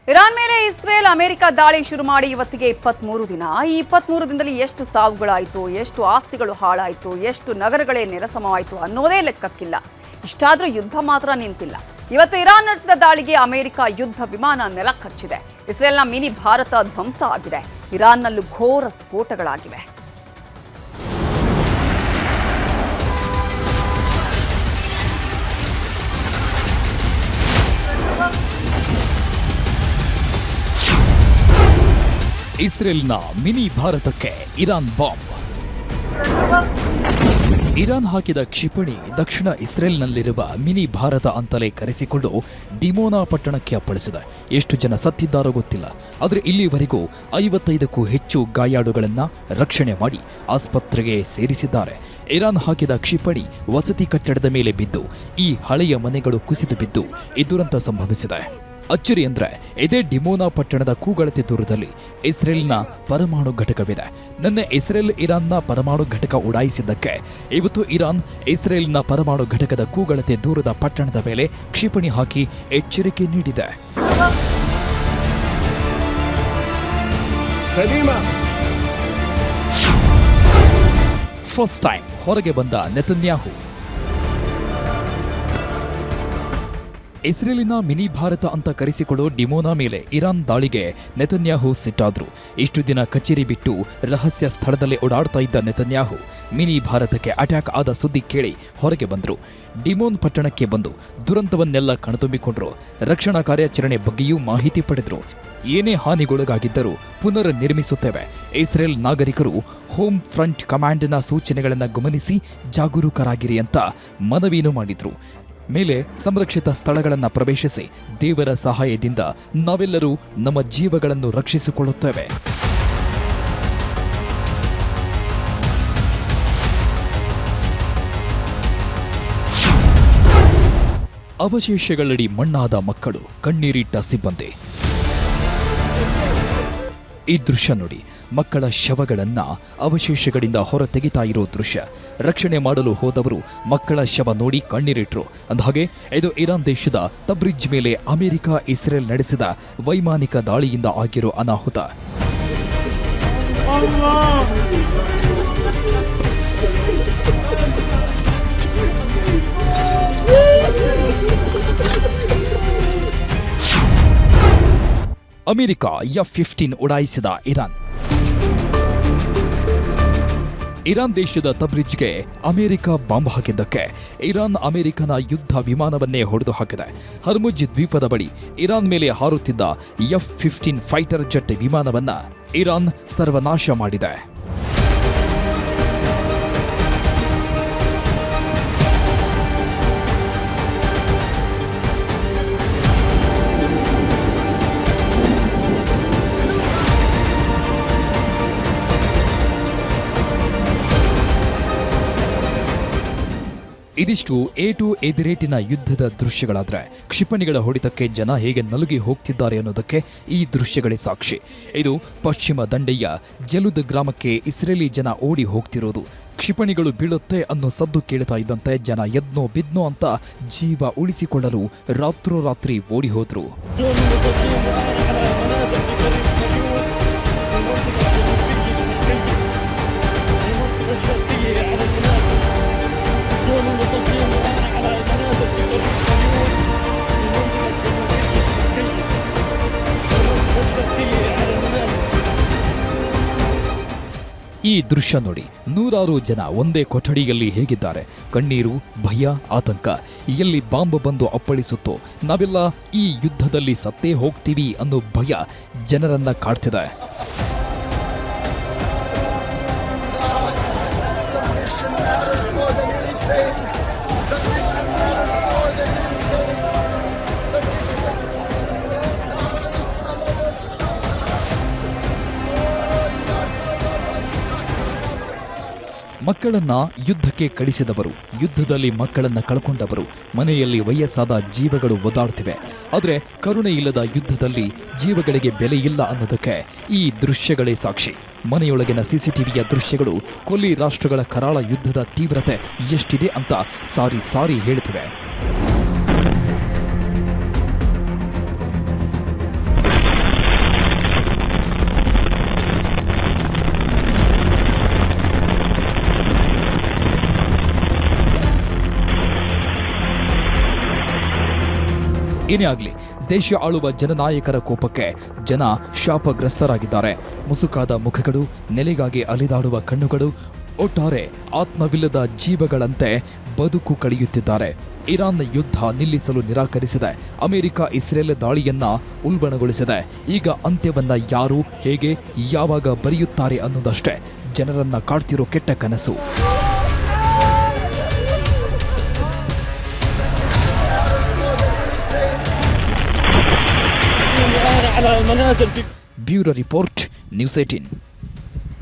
Iran ಮೇಲೆ Israel America ದಾಳಿ ಶುರು ಮಾಡಿ ಇವತ್ತಿಗೆ 23 ದಿನ. ಈ 23 ದಿನದಲ್ಲಿ ಎಷ್ಟು ಸಾವುಗಳಾಯಿತು, ಎಷ್ಟು ಆಸ್ತಿಗಳು ಹಾಳಾಯಿತು, ಎಷ್ಟು ನಗರಗಳೇ ನೆಲಸಮವಾಯಿತು ಅನ್ನೋದೇ ಲೆಕ್ಕಕ್ಕಿಲ್ಲ. ಇಷ್ಟಾದರೂ ಯುದ್ಧ ಮಾತ್ರ ನಿಂತಿಲ್ಲ. ಇವತ್ತು ಇರಾನ್ ನಡೆಸಿದ ದಾಳಿಗೆ ಅಮೆರಿಕ ಯುದ್ಧ ವಿಮಾನ ನೆಲಕಚ್ಚಿದೆ. ಇಸ್ರೇಲ್ನ ಮಿನಿ ಭಾರತ ಧ್ವಂಸ ಆಗಿದೆ. ಇರಾನ್ನಲ್ಲೂ ಘೋರ ಸ್ಫೋಟಗಳಾಗಿವೆ. ಇಸ್ರೇಲ್ನ ಮಿನಿ ಭಾರತಕ್ಕೆ ಇರಾನ್ ಬಾಂಬ್. ಇರಾನ್ ಹಾಕಿದ ಕ್ಷಿಪಣಿ ದಕ್ಷಿಣ ಇಸ್ರೇಲ್ನಲ್ಲಿರುವ ಮಿನಿ ಭಾರತ ಅಂತಲೇ ಕರೆಸಿಕೊಂಡು ಡಿಮೋನಾ ಪಟ್ಟಣಕ್ಕೆ ಅಪ್ಪಳಿಸಿದೆ. ಎಷ್ಟು ಜನ ಸತ್ತಿದ್ದಾರೋ ಗೊತ್ತಿಲ್ಲ, ಆದರೆ ಇಲ್ಲಿವರೆಗೂ 55ಕ್ಕೂ ಹೆಚ್ಚು ಗಾಯಾಳುಗಳನ್ನು ರಕ್ಷಣೆ ಮಾಡಿ ಆಸ್ಪತ್ರೆಗೆ ಸೇರಿಸಿದ್ದಾರೆ. ಇರಾನ್ ಹಾಕಿದ ಕ್ಷಿಪಣಿ ವಸತಿ ಕಟ್ಟಡದ ಮೇಲೆ ಬಿದ್ದು ಈ ಹಳೆಯ ಮನೆಗಳು ಕುಸಿದು ಬಿದ್ದು ಈ ದುರಂತ ಸಂಭವಿಸಿದೆ. ಅಚ್ಚರಿ ಅಂದ್ರೆ ಇದೇ ಡಿಮೋನಾ ಪಟ್ಟಣದ ಕೂಗಳತೆ ದೂರದಲ್ಲಿ ಇಸ್ರೇಲ್ನ ಪರಮಾಣು ಘಟಕವಿದೆ. ನಿನ್ನೆ ಇಸ್ರೇಲ್ ಇರಾನ್ನ ಪರಮಾಣು ಘಟಕ ಉಡಾಯಿಸಿದ್ದಕ್ಕೆ ಇವತ್ತು ಇರಾನ್ ಇಸ್ರೇಲ್ನ ಪರಮಾಣು ಘಟಕದ ಕೂಗಳತೆ ದೂರದ ಪಟ್ಟಣದ ಮೇಲೆ ಕ್ಷಿಪಣಿ ಹಾಕಿ ಎಚ್ಚರಿಕೆ ನೀಡಿದೆ. ಫಸ್ಟ್ ಟೈಮ್ ಹೊರಗೆ ಬಂದ ನೆತನ್ಯಾಹು. ಇಸ್ರೇಲಿನ ಮಿನಿ ಭಾರತ ಅಂತ ಕರೆಸಿಕೊಳ್ಳೋ ಡಿಮೋನಾ ಮೇಲೆ ಇರಾನ್ ದಾಳಿಗೆ ನೆತನ್ಯಾಹು ಸಿಟ್ಟಾದ್ರು. ಇಷ್ಟು ದಿನ ಕಚೇರಿ ಬಿಟ್ಟು ರಹಸ್ಯ ಸ್ಥಳದಲ್ಲೇ ಓಡಾಡ್ತಾ ಇದ್ದ ನೆತನ್ಯಾಹು ಮಿನಿ ಭಾರತಕ್ಕೆ ಅಟ್ಯಾಕ್ ಆದ ಸುದ್ದಿ ಕೇಳಿ ಹೊರಗೆ ಬಂದ್ರು. ಡಿಮೋನ್ ಪಟ್ಟಣಕ್ಕೆ ಬಂದು ದುರಂತವನ್ನೆಲ್ಲ ಕಣ್ತುಂಬಿಕೊಂಡ್ರು. ರಕ್ಷಣಾ ಕಾರ್ಯಾಚರಣೆ ಬಗ್ಗೆಯೂ ಮಾಹಿತಿ ಪಡೆದ್ರು. ಏನೇ ಹಾನಿಗೊಳಗಾಗಿದ್ದರೂ ಪುನರ್ ನಿರ್ಮಿಸುತ್ತೇವೆ. ಇಸ್ರೇಲ್ ನಾಗರಿಕರು ಹೋಮ್ ಫ್ರಂಟ್ ಕಮಾಂಡ್ನ ಸೂಚನೆಗಳನ್ನು ಗಮನಿಸಿ ಜಾಗರೂಕರಾಗಿರಿ ಅಂತ ಮನವಿಯನ್ನು ಮಾಡಿದ್ರು. ಮೇಲೆ ಸಂರಕ್ಷಿತ ಸ್ಥಳಗಳನ್ನು ಪ್ರವೇಶಿಸಿ ದೇವರ ಸಹಾಯದಿಂದ ನಾವೆಲ್ಲರೂ ನಮ್ಮ ಜೀವಗಳನ್ನು ರಕ್ಷಿಸಿಕೊಳ್ಳುತ್ತೇವೆ. ಅವಶೇಷಗಳಡಿ ಮಣ್ಣಾದ ಮಕ್ಕಳು, ಕಣ್ಣೀರಿಟ್ಟ ಸಿಬ್ಬಂದಿ. ಈ ದೃಶ್ಯ ನೋಡಿ, ಮಕ್ಕಳ ಶವಗಳನ್ನ ಅವಶೇಷಗಳಿಂದ ಹೊರ ತೆಗಿತಾ ಇರೋ ದೃಶ್ಯ. ರಕ್ಷಣೆ ಮಾಡಲು ಹೋದವರು ಮಕ್ಕಳ ಶವ ನೋಡಿ ಕಣ್ಣೀರಿಟ್ರು. ಅಂದಹಾಗೆ ಇದು ಇರಾನ್ ದೇಶದ ತಬ್ರಿಜ್ ಮೇಲೆ ಅಮೆರಿಕ ಇಸ್ರೇಲ್ ನಡೆಸಿದ ವೈಮಾನಿಕ ದಾಳಿಯಿಂದ ಆಗಿರೋ ಅನಾಹುತ. America F-15 ಉಡಾಯಿಸಿದ Iran. ಇರಾನ್ ದೇಶದ ತಬ್ರಿಜ್ಗೆ ಅಮೆರಿಕ ಬಾಂಬ್ ಹಾಕಿದ್ದಕ್ಕೆ ಇರಾನ್ ಅಮೆರಿಕನ ಯುದ್ಧ ವಿಮಾನವನ್ನೇ ಹೊಡೆದು ಹಾಕಿದೆ. ಹರ್ಮುಜ್ ದ್ವೀಪದ ಬಳಿ ಇರಾನ್ ಮೇಲೆ ಹಾರುತ್ತಿದ್ದ F-15 ಫೈಟರ್ ಜೆಟ್ ವಿಮಾನವನ್ನ ಇರಾನ್ ಸರ್ವನಾಶ ಮಾಡಿದೆ. ಇದಿಷ್ಟು A2 ಎದಿರೇಟಿನ ಯುದ್ಧದ ದೃಶ್ಯಗಳಾದ್ರೆ, ಕ್ಷಿಪಣಿಗಳ ಹೊಡೆತಕ್ಕೆ ಜನ ಹೇಗೆ ನಲುಗಿ ಹೋಗ್ತಿದ್ದಾರೆ ಅನ್ನೋದಕ್ಕೆ ಈ ದೃಶ್ಯಗಳೇ ಸಾಕ್ಷಿ. ಇದು ಪಶ್ಚಿಮ ದಂಡೆಯ ಜಲುದ್ ಗ್ರಾಮಕ್ಕೆ ಇಸ್ರೇಲಿ ಜನ ಓಡಿ ಹೋಗ್ತಿರೋದು. ಕ್ಷಿಪಣಿಗಳು ಬೀಳುತ್ತೆ ಅನ್ನೋ ಸದ್ದು ಕೇಳ್ತಾ ಇದ್ದಂತೆ ಜನ ಎದ್ನೋ ಬಿದ್ನೋ ಅಂತ ಜೀವ ಉಳಿಸಿಕೊಳ್ಳಲು ರಾತ್ರೋರಾತ್ರಿ ಓಡಿ ಹೋದ್ರು. ಈ ದೃಶ್ಯ ನೋಡಿ, ನೂರಾರು ಜನ ಒಂದೇ ಕೊಠಡಿಯಲ್ಲಿ ಹೇಗಿದ್ದಾರೆ. ಕಣ್ಣೀರು, ಭಯ, ಆತಂಕ. ಎಲ್ಲಿ ಬಾಂಬ್ ಬಂದು ಅಪ್ಪಳಿಸುತ್ತೋ, ನಾವೆಲ್ಲ ಈ ಯುದ್ಧದಲ್ಲಿ ಸತ್ತೇ ಹೋಗ್ತೀವಿ ಅನ್ನೋ ಭಯ ಜನರನ್ನ ಕಾಡ್ತಿದೆ. ಮಕ್ಕಳನ್ನ ಯುದ್ಧಕ್ಕೆ ಕಳಿಸಿದವರು, ಯುದ್ಧದಲ್ಲಿ ಮಕ್ಕಳನ್ನ ಕಳ್ಕೊಂಡವರು, ಮನೆಯಲ್ಲಿ ವಯಸ್ಸಾದ ಜೀವಗಳು ಒದ್ದಾಡ್ತಿವೆ. ಆದರೆ ಕರುಣೆ ಇಲ್ಲದ ಯುದ್ಧದಲ್ಲಿ ಜೀವಗಳಿಗೆ ಬೆಲೆ ಇಲ್ಲ ಅನ್ನೋದಕ್ಕೆ ಈ ದೃಶ್ಯಗಳೇ ಸಾಕ್ಷಿ. ಮನೆಯೊಳಗಿನ ಸಿಸಿಟಿವಿಯ ದೃಶ್ಯಗಳು ಕೊಲ್ಲಿ ರಾಷ್ಟ್ರಗಳ ಕರಾಳ ಯುದ್ಧದ ತೀವ್ರತೆ ಎಷ್ಟಿದೆ ಅಂತ ಸಾರಿ ಹೇಳ್ತಿವೆ. ಏನೇ ಆಗಲಿ, ದೇಶ ಆಳುವ ಜನನಾಯಕರ ಕೋಪಕ್ಕೆ ಜನ ಶಾಪಗ್ರಸ್ತರಾಗಿದ್ದಾರೆ. ಮುಸುಕಾದ ಮುಖಗಳು, ನೆಲೆಗಾಗಿ ಅಲಿದಾಡುವ ಕಣ್ಣುಗಳು, ಒಟ್ಟಾರೆ ಆತ್ಮವಿಲ್ಲದ ಜೀವಗಳಂತೆ ಬದುಕು ಕಳೆಯುತ್ತಿದ್ದಾರೆ. ಇರಾನ್ ಯುದ್ಧ ನಿಲ್ಲಿಸಲು ನಿರಾಕರಿಸಿದೆ. ಅಮೆರಿಕ ಇಸ್ರೇಲ್ ದಾಳಿಯನ್ನ ಉಲ್ಬಣಗೊಳಿಸಿದೆ. ಈಗ ಅಂತ್ಯವನ್ನ ಯಾರು, ಹೇಗೆ, ಯಾವಾಗ ಬರೆಯುತ್ತಾರೆ ಅನ್ನೋದಷ್ಟೇ ಜನರನ್ನ ಕಾಡ್ತಿರೋ ಕೆಟ್ಟ ಕನಸು. Bureau report, news 18.